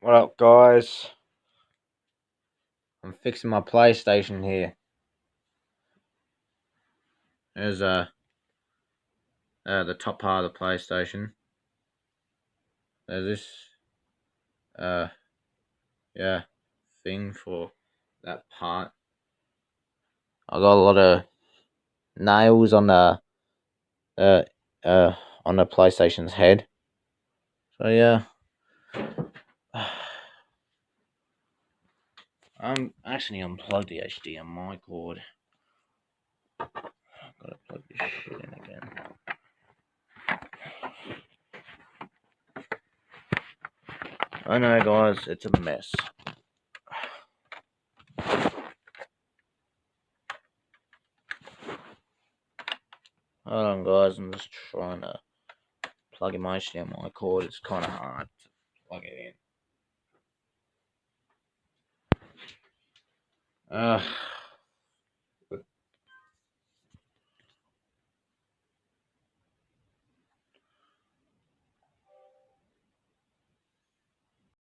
What up, guys? I'm fixing my PlayStation here. There's the top part of the PlayStation. There's this uh yeah thing for that part. I got a lot of nails uh uh on the PlayStation's head. So yeah, I'm actually unplugged the HDMI cord. Gotta plug this shit in again. I know, guys, it's a mess. Hold on, guys. I'm just trying to plug in my HDMI cord. It's kind of hard to plug it in.